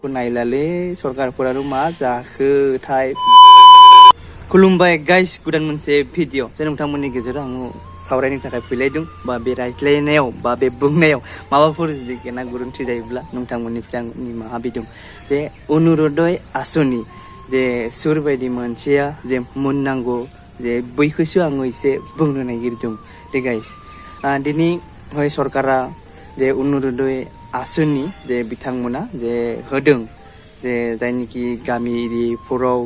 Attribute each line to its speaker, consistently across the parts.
Speaker 1: नायलाले सरकारफोरानो मा जाखोथाय खुलुमबाय गाइस गोदान मोनसे भिडिअ जे नोंथांमोननि गेजेराव आं सावरायनो थाखाय फैलायदों बा बे रायज्लायनायाव बा बे बुंनायाव माबाफोर जुदि गेना गोरोन्थि जायोब्ला नोंथांमोननिफ्राय आं निमाहा बिदों जे अरुनदय आसनि जे सुर बायदि मोनसेया जे मोननांगौ जे बैखौसो आङो एसे बुंनो नागिरदों दे गाइस दिनै हय सरकारा जे अरुनदय आसनि जे बिथांमोना जे होदों जे जायनिखि गामि एरियाफोराव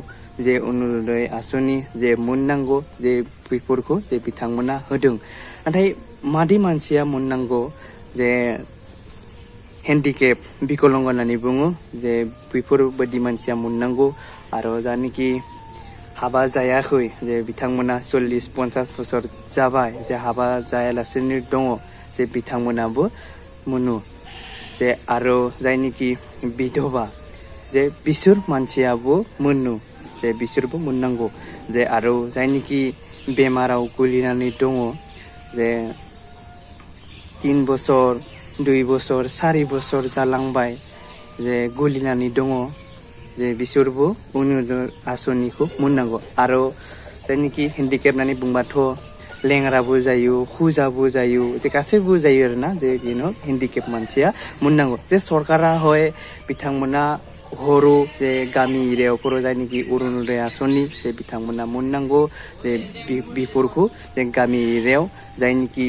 Speaker 1: जे अरुनदय आसनि जे मोननांगौ जे बैफोरखौ जे बिथांमोना होदों नाथाय मादि मानसिया मोननांगौ जे हेन्डिकेप बिकलांग होननानै बुङो जे बैफोरबायदि मानसिया मोननांगौ आरो जानिखि हाबा जायाखै जे बिथांमोना 40-50 बोसोर जाबाय जे हाबा जायालासेनो दङ जे बिथांमोनाबो मोनो जे आरो जायनिखि बिधवा जे बिसोर मानसियाबो मोनो जे बिसोरबो मोननांगौ जे आरो जायनिखि बेमाराव गोलैनानै दङ जे 3 बोसोर 2 बोसोर 4 बोसोर जालांबाय जे गोलैनानै दङ जे बिसोरबो अरुनदय आसनिखौ मोननांगौ आरो जायनिखि हेन्डिकेप होननानै बुंबाथ' लेंग्राबो जायो खुजाबो जायो जे गासैबो जायो आरोना जे बेनो हेन्डिकेप मानसिया मोननांगौ जे सरकारा हय बिथांमोना हरो जे गामि एरियाफोराव जायनिखि अरुनदय आसनि जे बिथांमोना मोननांगौ जे बेफोरखौ जे गामि एरियायाव जायनिखि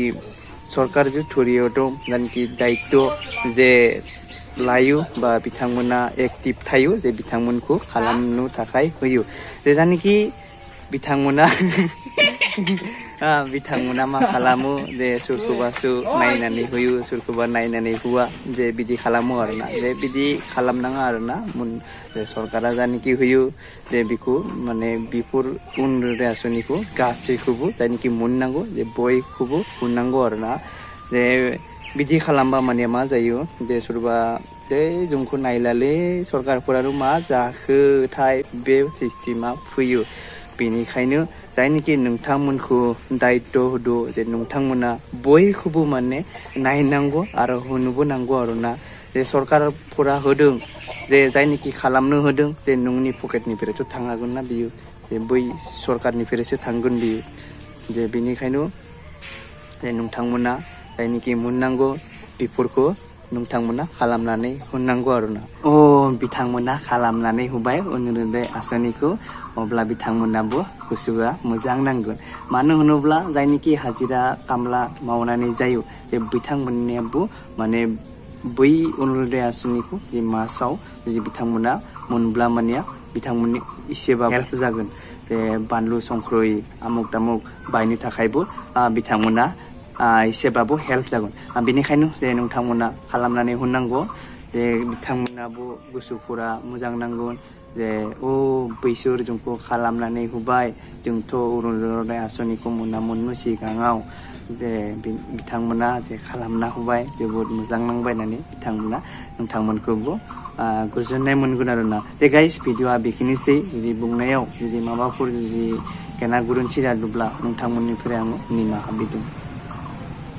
Speaker 1: सरकारजों थुरियाव दं जायनिखि दायित्व जे लायो बा बिथांमोना एक्टिभ थायो जे बिथांमोनखौ खालामनो थाखाय होयो जे जानिखि बिथांमोना बिथांमोना मा खालामो जे सोरखौबासो नायनानै होयो सोरखौबा नायनानै होआ जे बिदि खालामो आरोना जे बिदि खालामनाङा आरोना जे सरकारा जानिखि होयो जे बेखौ माने बेफोर अरुनदय आसनिखौ गासैखौबो जायनिखि मोननांगौ जे बयखौबो मोननांगौ आरोना जे बिदि खालामबा माने मा जायो जे सोरबा जे जोंखौ नायलाले सरकारफोरानो मा जाखोथाय बे सिस्टेमा फैयो बेनिखायनो जायनिखि नोंथांमोनखौ दायित्व होदो जे नोंथांमोना बयखौबो माने नायनांगौ आरो होनोबो नांगौ आरोना जे सरकारफोरा होदों जे जायनिखि खालामनो होदों जे नोंनि पकेटनिफ्रायथ' थांगोन ना बियो जे बै सरकारनिफ्रायसो थांगोन बियो जे बेनिखायनो जे नोंथांमोना जायनिखि मोननांगौ बेफोरखौ नोंथांमोना खालामनानै होनांगौ आरोना बिथांमोना खालामनानै होबाय अरुनदय आसनिखौ अब्ला बिथांमोनाबो गोसोआ मोजां नांगोन मानो होनोब्ला जायनिखि हाजिरा खामला मावनानै जायो जे बिथांमोननियाबो माने बै अरुनदय आसनिखौ जे मासाव जे बिथांमोना मोनब्ला माने बिथांमोननि एसेबाबो हेल्प जागोन जे बानलु संख्रि आमुक दामुक बायनो थाखायबो बिथांमोना एसेबाबो हेल्प जागोन बेनिखायनो जे नोंथांमोना खालामनानै होनांगौ जे बिथांमोनाबो गोसोफोरा मोजां नांगोन जे बैसोर जोंखौ खालामनानै होबाय जोंथ' अरुनदय आसनिखौ मोनामोन सिगाङाव जे बिथांमोना जे खालामना होबाय जोबोद मोजां नांबाय होननानै बिथांमोना नोंथांमोनखौबो गोजोननाय मोनगोन आरोना जे गाइस भिडिअआ बेखिनिसै जुदि बुंनायाव जुदि माबाफोर जुदि गेना गोरोन्थि जादोंब्ला नोंथांमोननिफ्राय आङो निमाहा बिदों।